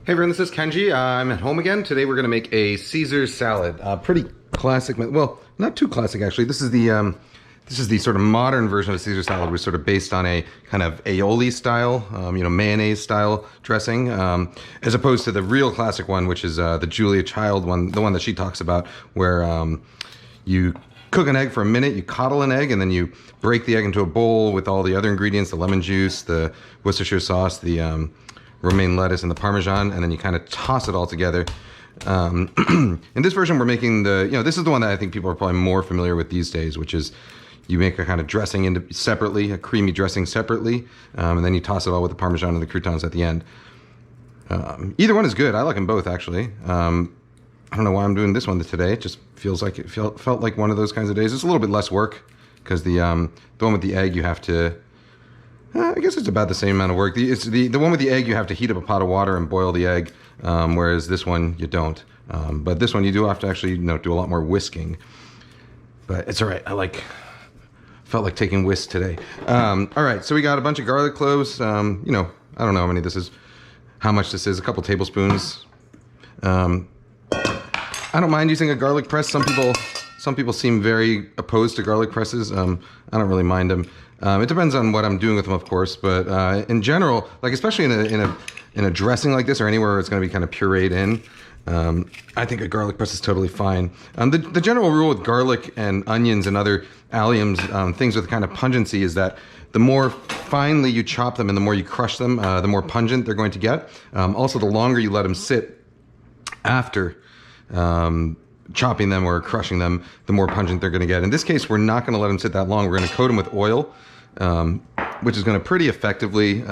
Hey everyone, this is Kenji. I'm at home again. Today we're going to make a Caesar salad. Pretty classic, well, not too classic actually. This is the sort of modern version of a Caesar salad, which is sort of based on a kind of aioli style, mayonnaise style dressing, as opposed to the real classic one, which is the Julia Child one, the one that she talks about, where you cook an egg for a minute, you coddle an egg, and then you break the egg into a bowl with all the other ingredients, the lemon juice, the Worcestershire sauce, the romaine lettuce, and the Parmesan, and then you kind of toss it all together. In this version, we're making this is the one that I think people are probably more familiar with these days, which is you make a kind of dressing separately, a creamy dressing separately, and then you toss it all with the Parmesan and the croutons at the end. Either one is good. I like them both, actually. I don't know why I'm doing this one today. It just feels like it felt like one of those kinds of days. It's a little bit less work because the one with the egg you have to. I guess it's about the same amount of work. The one with the egg you have to heat up a pot of water and boil the egg, whereas this one you don't. But this one you do have to actually do a lot more whisking. But it's all right. Felt like taking whisk today. All right, so we got a bunch of garlic cloves. I don't know how many this is, how much this is. A couple tablespoons. I don't mind using a garlic press. Some people seem very opposed to garlic presses. I don't really mind them. It depends on what I'm doing with them, of course. But in general, especially in a dressing like this or anywhere where it's going to be kind of pureed in, I think a garlic press is totally fine. The general rule with garlic and onions and other alliums, things with kind of pungency, is that the more finely you chop them and the more you crush them, the more pungent they're going to get. Also, the longer you let them sit after chopping them or crushing them, the more pungent they're going to get. In this case, we're not going to let them sit that long. We're going to coat them with oil, which is going to pretty effectively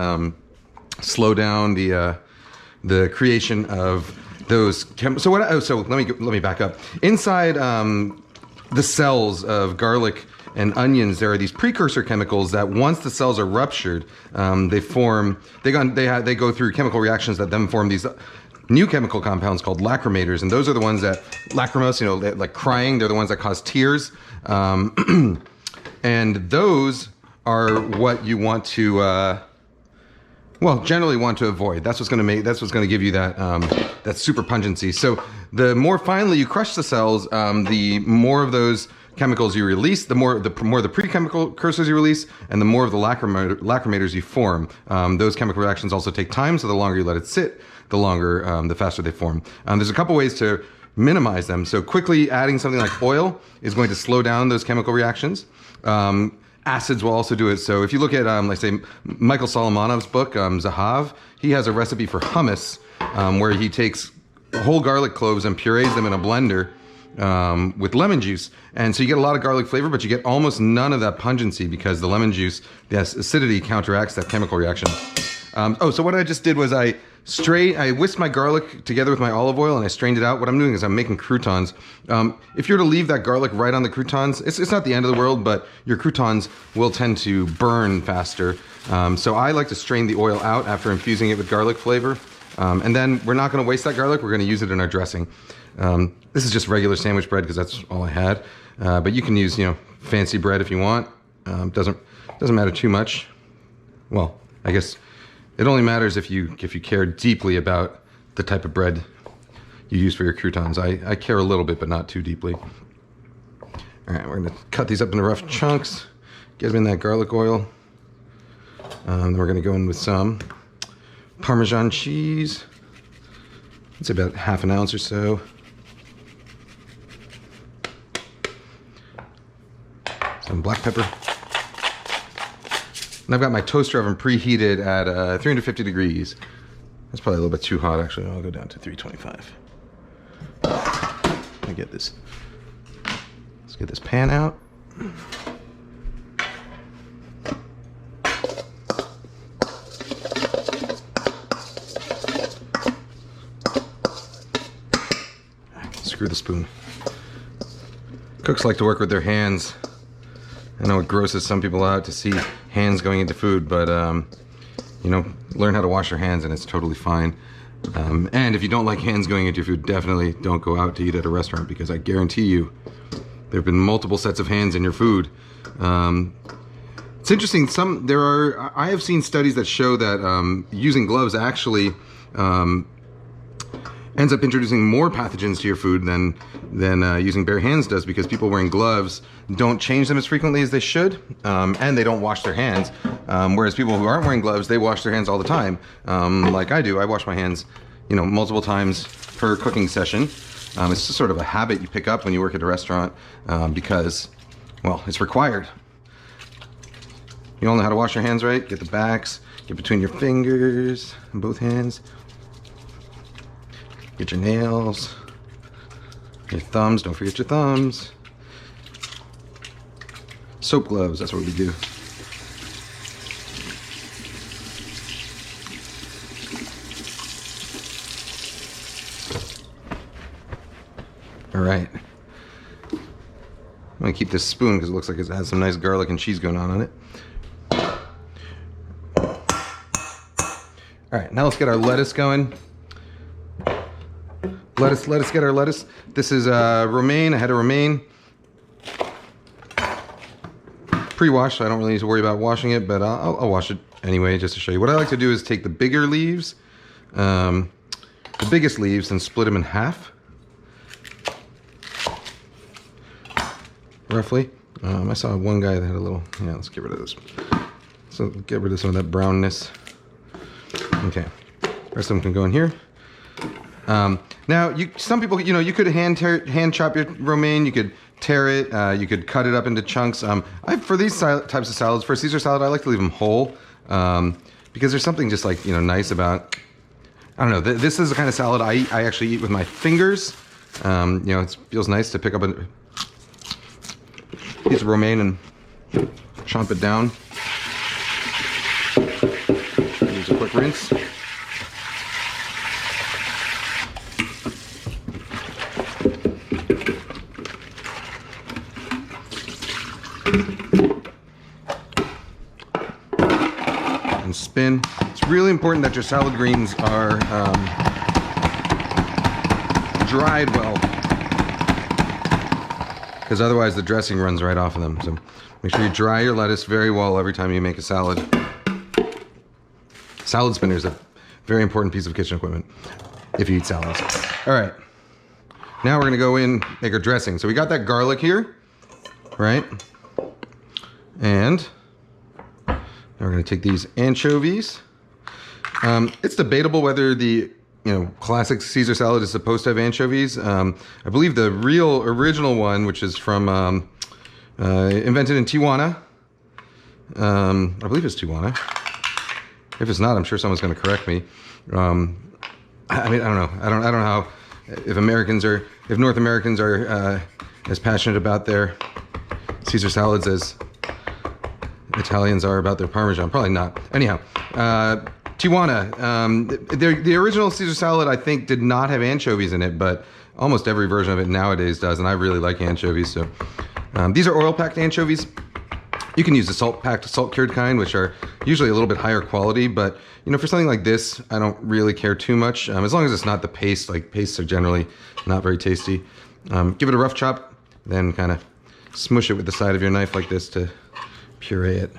slow down the creation of those so let me back up. Inside the cells of garlic and onions, there are these precursor chemicals that once the cells are ruptured, they go through chemical reactions that then form these new chemical compounds called lacrimators, and those are the ones that lacrimose, like crying, they're the ones that cause tears, and those are what you want to generally want to avoid. That's what's going to give you that super pungency. So the more finely you crush the cells, the more of those chemicals you release, the more the precursors you release, and the more of the lacrimators you form. Those chemical reactions also take time, so the longer you let it sit, the faster they form. There's a couple ways to minimize them. So quickly adding something like oil is going to slow down those chemical reactions. Acids will also do it. So if you look at, let's say, Michael Solomonov's book, Zahav, he has a recipe for hummus where he takes whole garlic cloves and purees them in a blender with lemon juice. And so you get a lot of garlic flavor, but you get almost none of that pungency because the lemon juice, the acidity, counteracts that chemical reaction. So what I just did was I whisked my garlic together with my olive oil and I strained it out. What I'm doing is I'm making croutons. If you're to leave that garlic right on the croutons, it's not the end of the world, but your croutons will tend to burn faster. So I like to strain the oil out after infusing it with garlic flavor. And then we're not going to waste that garlic. We're going to use it in our dressing. This is just regular sandwich bread because that's all I had. But you can use, fancy bread if you want. Doesn't matter too much. Well, I guess it only matters if you care deeply about the type of bread you use for your croutons. I care a little bit, but not too deeply. All right, we're going to cut these up into rough chunks, get them in that garlic oil. Then we're going to go in with some Parmesan cheese. It's about half an ounce or so. Some black pepper. And I've got my toaster oven preheated at 350 degrees. That's probably a little bit too hot, actually. I'll go down to 325. Let me get this. Let's get this pan out. Screw the spoon. Cooks like to work with their hands. I know it grosses some people out to see hands going into food, but learn how to wash your hands and it's totally fine. And if you don't like hands going into your food, definitely don't go out to eat at a restaurant because I guarantee you there have been multiple sets of hands in your food. It's interesting. I have seen studies that show that using gloves actually ends up introducing more pathogens to your food than using bare hands does, because people wearing gloves don't change them as frequently as they should, and they don't wash their hands. Whereas people who aren't wearing gloves, they wash their hands all the time, like I do. I wash my hands, you know, multiple times per cooking session. It's just sort of a habit you pick up when you work at a restaurant, because, well, it's required. You all know how to wash your hands, right? Get the backs, get between your fingers, and both hands. Get your nails, your thumbs, don't forget your thumbs. Soap gloves, that's what we do. All right. I'm gonna keep this spoon because it looks like it has some nice garlic and cheese going on it. All right, now let's get our lettuce going. Lettuce, get our lettuce. This is romaine, I had a romaine. Pre-washed, so I don't really need to worry about washing it, but I'll wash it anyway just to show you. What I like to do is take the bigger leaves, the biggest leaves, and split them in half. Roughly. I saw one guy that had a little, yeah, let's get rid of this. So get rid of some of that brownness. Okay, the rest of them can go in here. Now, some people, you know, you could hand chop your romaine, you could tear it, you could cut it up into chunks. For these types of salads, for a Caesar salad, I like to leave them whole, because there's something just like, you know, nice about, I don't know, this is the kind of salad I actually eat with my fingers. You know, it feels nice to pick up a piece of romaine and chomp it down. Use a quick rinse. And spin. It's really important that your salad greens are dried well, because otherwise the dressing runs right off of them. So make sure you dry your lettuce very well every time you make a salad. Salad spinner is a very important piece of kitchen equipment if you eat salads. All right, now we're gonna go in, make our dressing. So we got that garlic here, right? And now we're going to take these anchovies. It's debatable whether the classic Caesar salad is supposed to have anchovies. I believe the original one, which is from invented in Tijuana. I believe it's Tijuana. If it's not, I'm sure someone's going to correct me. I mean, I don't know. I don't know how if North Americans are as passionate about their Caesar salads as Italians are about their Parmesan. Probably not. Anyhow, Tijuana. The original Caesar salad, I think, did not have anchovies in it, but almost every version of it nowadays does, and I really like anchovies. So these are oil-packed anchovies. You can use the salt-packed, salt-cured kind, which are usually a little bit higher quality, but for something like this, I don't really care too much, as long as it's not the paste. Like, pastes are generally not very tasty. Give it a rough chop, then kind of smush it with the side of your knife like this to puree it.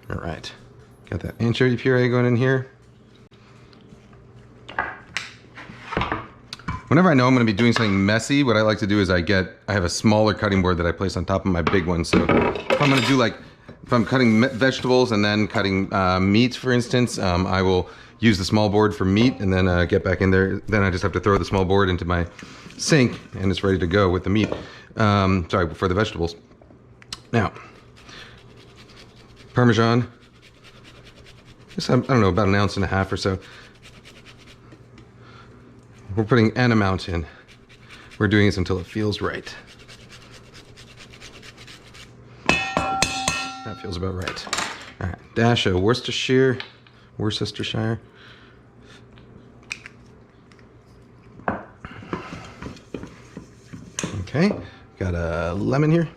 All right, got that anchovy puree going in here. Whenever I know I'm going to be doing something messy, what I like to do is I have a smaller cutting board that I place on top of my big one. So if I'm going to do if I'm cutting vegetables and then cutting meat, for instance, I will use the small board for meat and then get back in there. Then I just have to throw the small board into my sink and it's ready to go with the meat. Sorry, for the vegetables. Now, Parmesan, I don't know, about 1.5 ounces or so. We're putting an amount in. We're doing this until it feels right. That feels about right. All right, dash of Worcestershire. Okay, got a lemon here.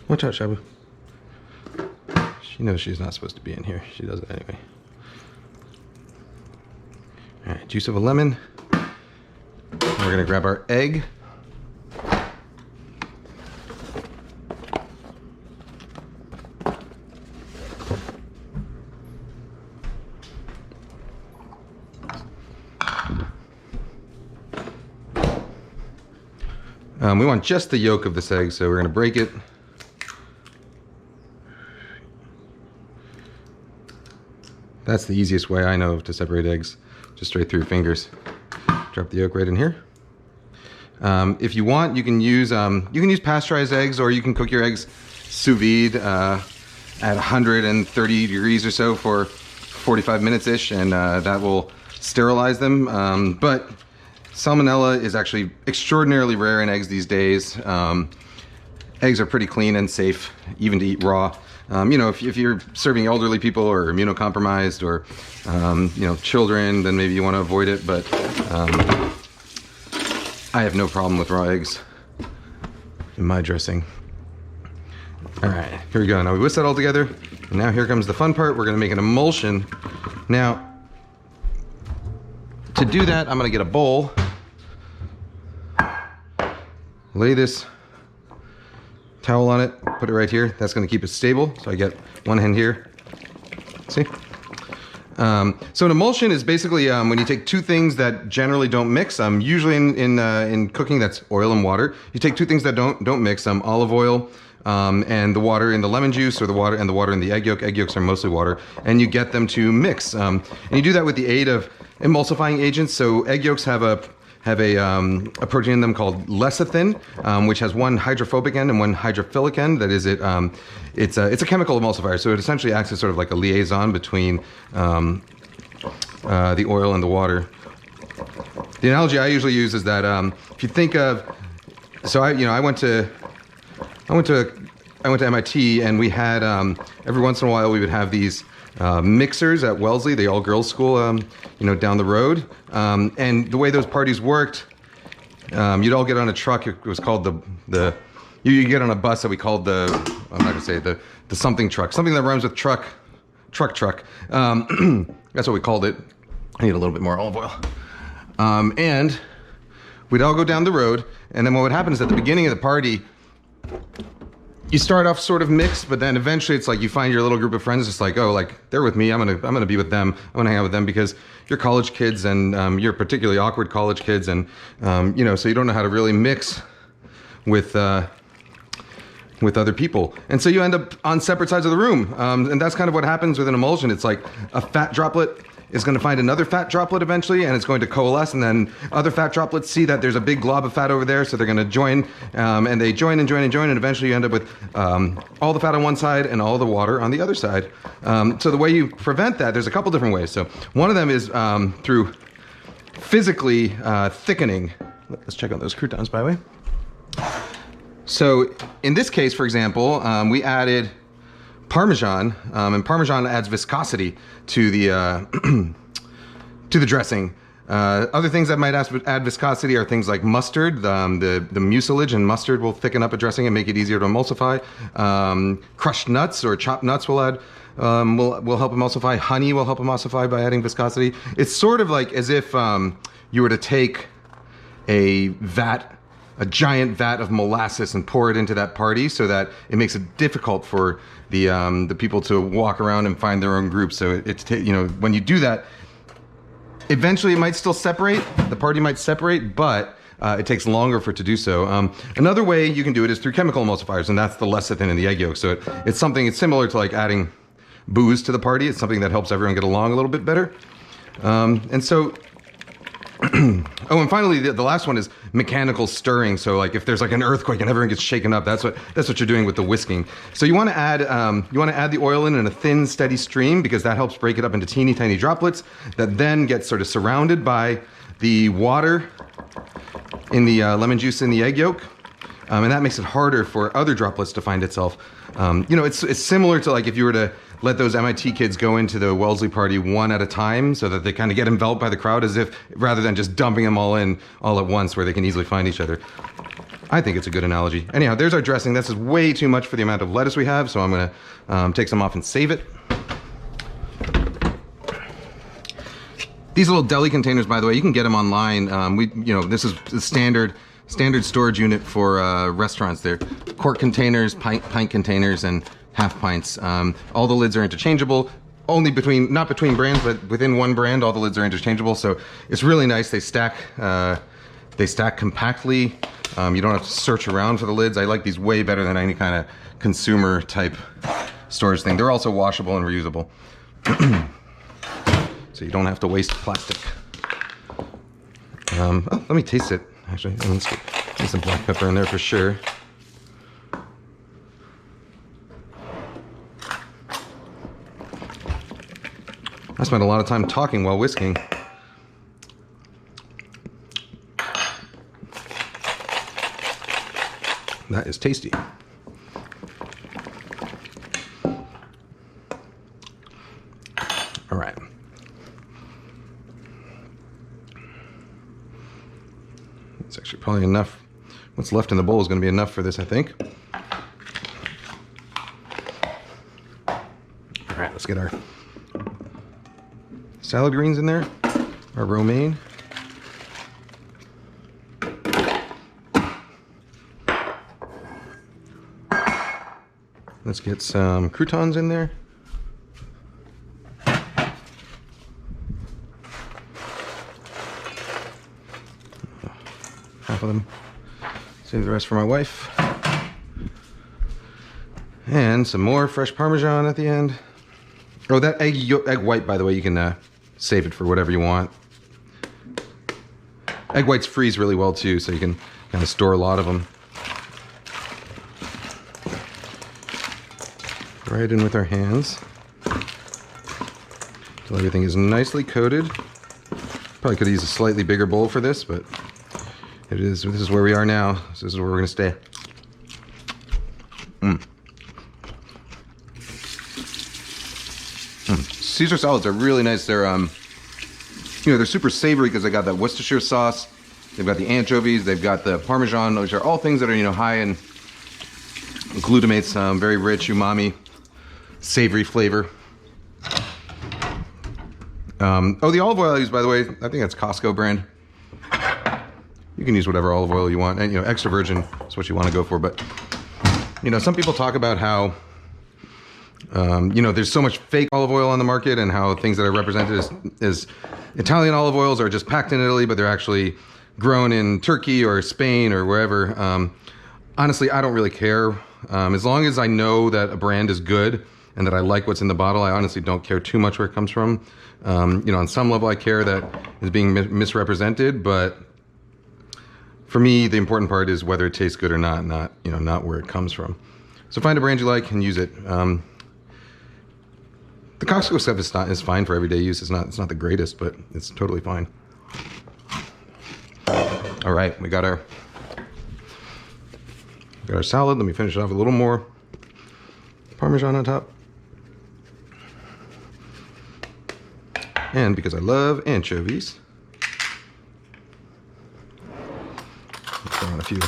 Watch out, Shabu. She knows she's not supposed to be in here. She does it anyway. All right, juice of a lemon. we're gonna grab our egg. We want just the yolk of this egg, so we're gonna break it. That's the easiest way I know to separate eggs, just straight through your fingers. Drop the yolk right in here. If you want, you can use pasteurized eggs, or you can cook your eggs sous vide at 130 degrees or so for 45 minutes-ish, and that will sterilize them. But salmonella is actually extraordinarily rare in eggs these days. Eggs are pretty clean and safe, even to eat raw. You know, if you're serving elderly people or immunocompromised or, you know, children, then maybe you want to avoid it. But I have no problem with raw eggs in my dressing. All right, here we go. Now we whisk that all together. And now here comes the fun part. We're going to make an emulsion. Now, to do that, I'm going to get a bowl. Lay this towel on it, put it right here. That's going to keep it stable. So I get one hand here. See? So an emulsion is basically when you take two things that generally don't mix. Usually in cooking, that's oil and water. You take two things that don't mix. Olive oil and the water in the lemon juice, or the water in the egg yolk. Egg yolks are mostly water, and you get them to mix. And you do that with the aid of emulsifying agents. So egg yolks have a protein in them called lecithin, which has one hydrophobic end and one hydrophilic end. That is, it's a chemical emulsifier. So it essentially acts as sort of like a liaison between the oil and the water. The analogy I usually use is that if you think of, so I went to MIT, and we had every once in a while we would have these mixers at Wellesley, the all-girls school, down the road. And the way those parties worked, you'd all get on a truck. It was called you get on a bus that we called I'm not gonna say the something truck, something that rhymes with truck. That's what we called it. I need a little bit more olive oil. And we'd all go down the road, and then what would happen is at the beginning of the party, you start off sort of mixed, but then eventually it's like you find your little group of friends. It's like, oh, like they're with me. I'm gonna be with them. I'm gonna hang out with them because you're college kids, and you're particularly awkward college kids, and so you don't know how to really mix with other people, and so you end up on separate sides of the room. And that's kind of what happens with an emulsion. It's like a fat droplet is going to find another fat droplet eventually, and it's going to coalesce, and then other fat droplets see that there's a big glob of fat over there, so they're going to join, and they join, and eventually you end up with all the fat on one side and all the water on the other side. So the way you prevent that, there's a couple different ways. So one of them is through physically thickening. Let's check out those croutons, by the way. So in this case, for example, we added Parmesan, and Parmesan adds viscosity to the to the dressing. Other things that might add viscosity are things like mustard. The mucilage in mustard will thicken up a dressing and make it easier to emulsify. Crushed nuts or chopped nuts will add will help emulsify. Honey will help emulsify by adding viscosity. It's sort of like as if you were to take a giant vat of molasses and pour it into that party, so that it makes it difficult for the people to walk around and find their own group. So when you do that, eventually it might still separate. The party might separate, but it takes longer for it to do so. Another way you can do it is through chemical emulsifiers, and that's the lecithin in the egg yolk. So it's similar to like adding booze to the party. It's something that helps everyone get along a little bit better. And so. Oh, and finally, the last one is mechanical stirring. So, like if there's like an earthquake and everyone gets shaken up, that's what you're doing with the whisking. So you want to add the oil in a thin, steady stream, because that helps break it up into teeny tiny droplets that then get sort of surrounded by the water in the lemon juice in the egg yolk, and that makes it harder for other droplets to find itself. It's similar to like if you were to let those MIT kids go into the Wellesley party one at a time, so that they kind of get enveloped by the crowd, rather than just dumping them all in all at once where they can easily find each other. I think it's a good analogy. Anyhow, there's our dressing. This is way too much for the amount of lettuce we have, so I'm gonna take some off and save it. These little deli containers, by the way, you can get them online. This is the standard storage unit for restaurants. They're quart containers, pint containers, and half pints. All the lids are interchangeable. Only not between brands, but within one brand, all the lids are interchangeable. So it's really nice. They stack compactly. You don't have to search around for the lids. I like these way better than any kind of consumer type storage thing. They're also washable and reusable. So you don't have to waste plastic. Let me taste it, actually. Let's get some black pepper in there for sure. I spent a lot of time talking while whisking. That is tasty. All right. It's actually probably enough. What's left in the bowl is going to be enough for this, I think. All right, let's get our salad greens in there, our romaine. Let's get some croutons in there. Half of them. Save the rest for my wife. And some more fresh Parmesan at the end. Oh, that egg white, by the way, you can save it for whatever you want. Egg whites freeze really well too, so you can kind of store a lot of them. Right in with our hands until everything is nicely coated. Probably could use a slightly bigger bowl for this, but this is where we are now. So this is where we're going to stay. Caesar salads are really nice. They're they're super savory because they got that Worcestershire sauce. They've got the anchovies. They've got the Parmesan, which are all things that are high in glutamates, very rich umami, savory flavor. The olive oil I use, by the way, I think that's Costco brand. You can use whatever olive oil you want, and extra virgin is what you want to go for. But some people talk about how there's so much fake olive oil on the market, and how things that are represented as Italian olive oils are just packed in Italy, but they're actually grown in Turkey or Spain or wherever. Honestly, I don't really care. As long as I know that a brand is good and that I like what's in the bottle, I honestly don't care too much where it comes from. On some level, I care that it's being misrepresented, but for me, the important part is whether it tastes good or not not where it comes from. So find a brand you like and use it. The Costco stuff is fine for everyday use. It's not the greatest, but it's totally fine. All right, we got our salad. Let me finish it off with a little more Parmesan on top. And because I love anchovies, I'll throw on a few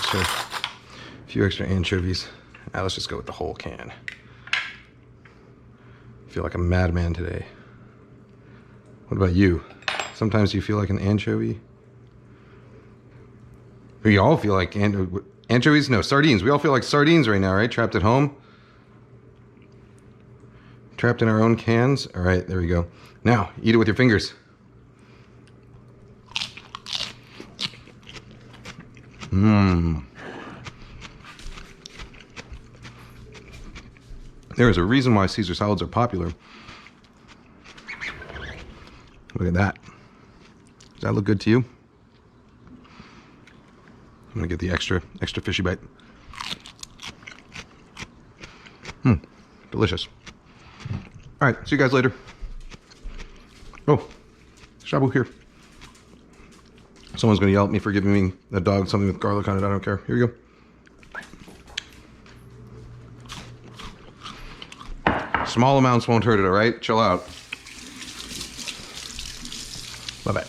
extra anchovies. Now let's just go with the whole can. I feel like a madman today. What about you? Sometimes you feel like an anchovy? We all feel like anchovies? No, sardines. We all feel like sardines right now, right? Trapped at home. Trapped in our own cans. All right, there we go. Now, eat it with your fingers. There is a reason why Caesar salads are popular. Look at that. Does that look good to you? I'm gonna get the extra fishy bite. Delicious. All right, see you guys later. Oh, shabu here. Someone's gonna yell at me for giving me a dog something with garlic on it. I don't care. Here we go. Small amounts won't hurt it, all right? Chill out. Bye-bye.